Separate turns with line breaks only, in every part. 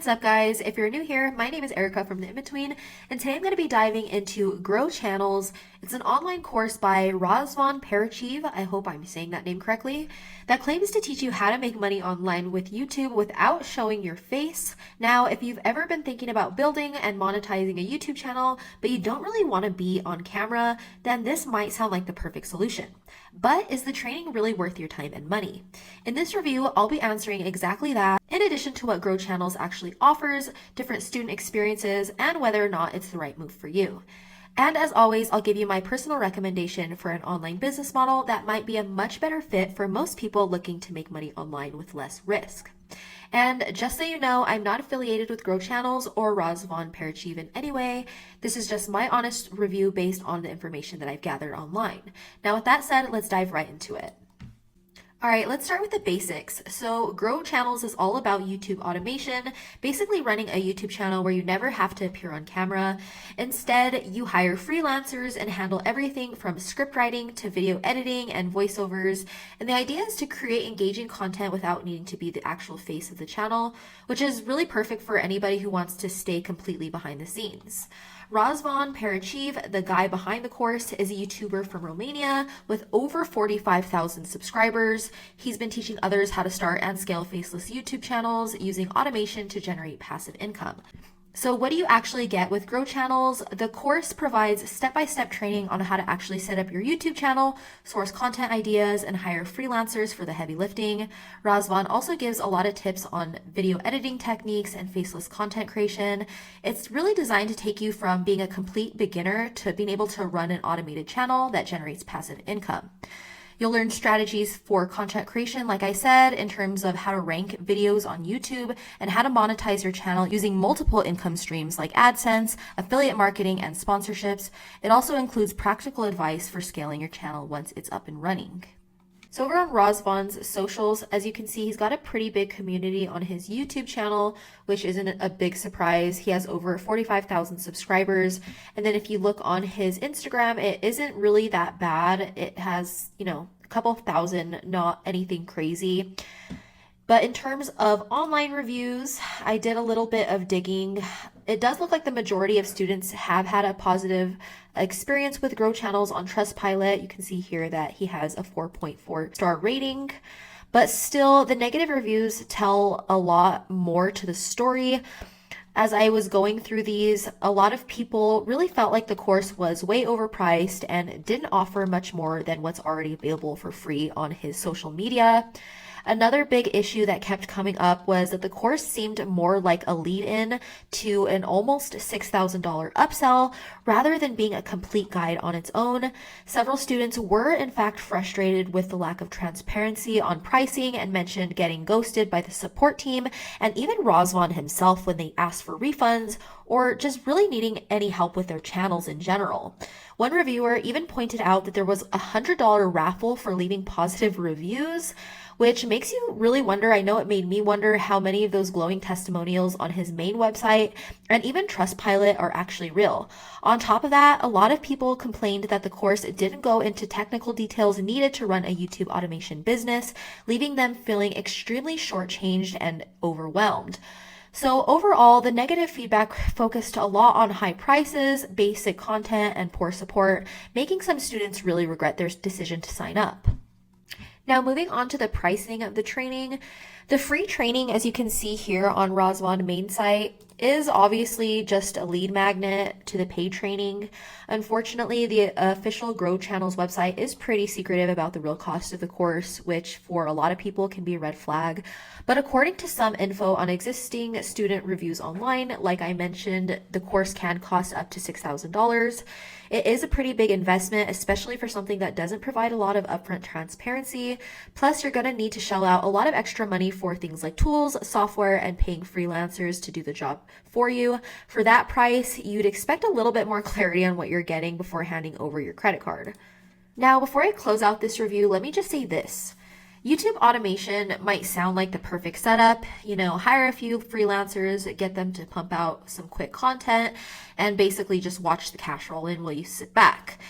What's up, guys? If you're new here, my name is Erica from The In-Between, and today I'm going to be diving into Grow Channels. It's an online course by Razvan Paraschiv, I hope I'm saying that name correctly, that claims to teach you how to make money online with YouTube without showing your face. Now, if you've ever been thinking about building and monetizing a YouTube channel, but you don't really want to be on camera, then this might sound like the perfect solution. But is the training really worth your time and money? In this review, I'll be answering exactly that, in addition to what Grow Channels actually offers, different student experiences, and whether or not it's the right move for you. And as always, I'll give you my personal recommendation for an online business model that might be a much better fit for most people looking to make money online with less risk. And just so you know, I'm not affiliated with Grow Channels or Razvan Paraschiv in any way. This is just my honest review based on the information that I've gathered online. Now, with that said, let's dive right into it. All right, let's start with the basics. So Grow Channels is all about YouTube automation, basically running a YouTube channel where you never have to appear on camera. Instead, you hire freelancers and handle everything from script writing to video editing and voiceovers. And the idea is to create engaging content without needing to be the actual face of the channel, which is really perfect for anybody who wants to stay completely behind the scenes. Razvan Paraschiv, the guy behind the course, is a YouTuber from Romania with over 45,000 subscribers. He's been teaching others how to start and scale faceless YouTube channels using automation to generate passive income. So what do you actually get with Grow Channels? The course provides step-by-step training on how to actually set up your YouTube channel, source content ideas, and hire freelancers for the heavy lifting. Razvan also gives a lot of tips on video editing techniques and faceless content creation. It's really designed to take you from being a complete beginner to being able to run an automated channel that generates passive income. You'll learn strategies for content creation, like I said, in terms of how to rank videos on YouTube and how to monetize your channel using multiple income streams like AdSense, affiliate marketing, and sponsorships. It also includes practical advice for scaling your channel once it's up and running. So over on Razvan's socials, as you can see, he's got a pretty big community on his YouTube channel, which isn't a big surprise. He has over 45,000 subscribers. And then if you look on his Instagram, it isn't really that bad. It has, a couple thousand, not anything crazy. But in terms of online reviews, I did a little bit of digging. It does look like the majority of students have had a positive experience with Grow Channels on Trustpilot. You can see here that he has a 4.4 star rating. But still, the negative reviews tell a lot more to the story. As I was going through these, a lot of people really felt like the course was way overpriced and didn't offer much more than what's already available for free on his social media. Another big issue that kept coming up was that the course seemed more like a lead-in to an almost $6,000 upsell rather than being a complete guide on its own. Several students were in fact frustrated with the lack of transparency on pricing and mentioned getting ghosted by the support team and even Razvan himself when they asked for refunds or just really needing any help with their channels in general. One reviewer even pointed out that there was a $100 raffle for leaving positive reviews, which makes you really wonder. I know it made me wonder how many of those glowing testimonials on his main website and even Trustpilot are actually real. On top of that, a lot of people complained that the course didn't go into technical details needed to run a YouTube automation business, leaving them feeling extremely shortchanged and overwhelmed. So overall, the negative feedback focused a lot on high prices, basic content, and poor support, making some students really regret their decision to sign up. Now, moving on to the pricing of the training. The free training, as you can see here on Razvan main site, is obviously just a lead magnet to the paid training. Unfortunately, the official Grow Channels website is pretty secretive about the real cost of the course, which for a lot of people can be a red flag. But according to some info on existing student reviews online, like I mentioned, the course can cost up to $6,000. It is a pretty big investment, especially for something that doesn't provide a lot of upfront transparency. Plus, you're going to need to shell out a lot of extra money for things like tools, software, and paying freelancers to do the job for you. For that price, you'd expect a little bit more clarity on what you're getting before handing over your credit card. Now, before I close out this review, let me just say this. YouTube automation might sound like the perfect setup, hire a few freelancers, get them to pump out some quick content, and basically just watch the cash roll in while you sit back.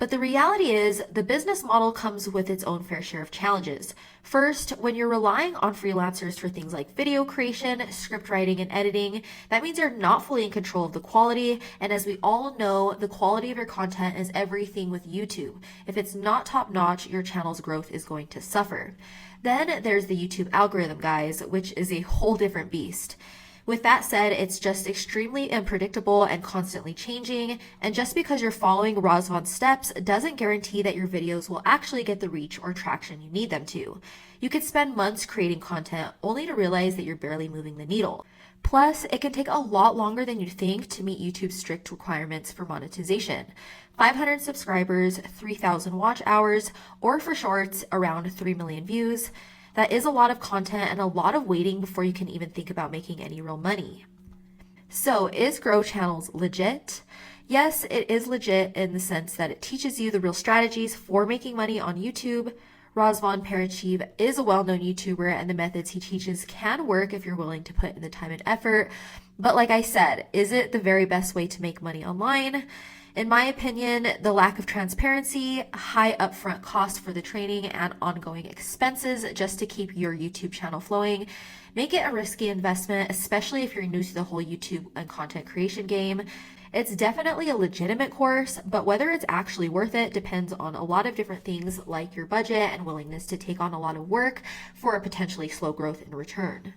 But the reality is, the business model comes with its own fair share of challenges. First, when you're relying on freelancers for things like video creation, script writing, and editing, that means you're not fully in control of the quality. And as we all know, the quality of your content is everything with YouTube. If it's not top notch, your channel's growth is going to suffer. Then there's the YouTube algorithm, guys, which is a whole different beast. With that said, it's just extremely unpredictable and constantly changing, and just because you're following Razvan's steps doesn't guarantee that your videos will actually get the reach or traction you need them to. You could spend months creating content only to realize that you're barely moving the needle. Plus, it can take a lot longer than you'd think to meet YouTube's strict requirements for monetization. 500 subscribers, 3,000 watch hours, or for shorts, around 3 million views. That is a lot of content and a lot of waiting before you can even think about making any real money. So, is Grow Channels legit? Yes, it is legit in the sense that it teaches you the real strategies for making money on YouTube. Razvan Paraschiv is a well-known YouTuber, and the methods he teaches can work if you're willing to put in the time and effort. But like I said, is it the very best way to make money online? In my opinion, the lack of transparency, high upfront cost for the training, and ongoing expenses just to keep your YouTube channel flowing make it a risky investment, especially if you're new to the whole YouTube and content creation game. It's definitely a legitimate course, but whether it's actually worth it depends on a lot of different things like your budget and willingness to take on a lot of work for a potentially slow growth in return.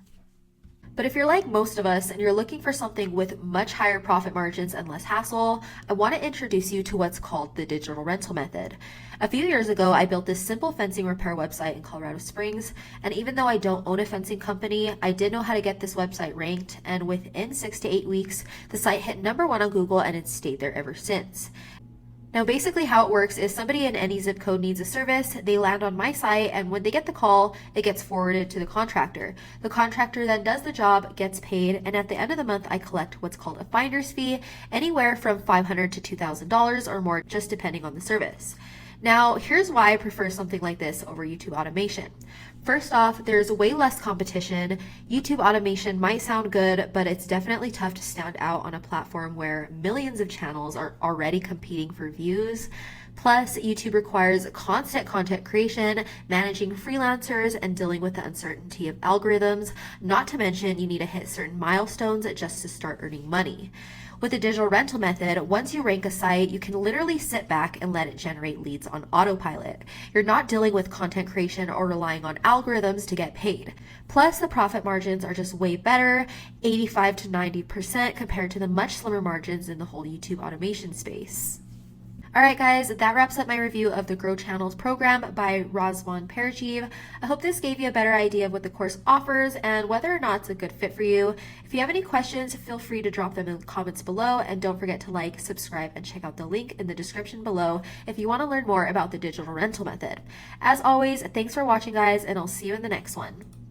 But if you're like most of us and you're looking for something with much higher profit margins and less hassle, I want to introduce you to what's called the digital rental method. A few years ago, I built this simple fencing repair website in Colorado Springs, and even though I don't own a fencing company, I did know how to get this website ranked, and within 6 to 8 weeks, the site hit #1 on Google and it's stayed there ever since. Now, basically how it works is somebody in any zip code needs a service, they land on my site, and when they get the call, it gets forwarded to the contractor. The contractor then does the job, gets paid, and at the end of the month, I collect what's called a finder's fee, anywhere from $500 to $2,000 or more, just depending on the service. Now, here's why I prefer something like this over YouTube automation. First off, there's way less competition. YouTube automation might sound good, but it's definitely tough to stand out on a platform where millions of channels are already competing for views. Plus, YouTube requires constant content creation, managing freelancers, and dealing with the uncertainty of algorithms, not to mention you need to hit certain milestones just to start earning money. With the digital rental method, once you rank a site, you can literally sit back and let it generate leads on autopilot. You're not dealing with content creation or relying on algorithms to get paid. Plus, the profit margins are just way better, 85 to 90% compared to the much slimmer margins in the whole YouTube automation space. Alright guys, that wraps up my review of the Grow Channels program by Razvan Paraschiv. I hope this gave you a better idea of what the course offers and whether or not it's a good fit for you. If you have any questions, feel free to drop them in the comments below, and don't forget to like, subscribe, and check out the link in the description below if you want to learn more about the digital rental method. As always, thanks for watching guys, and I'll see you in the next one.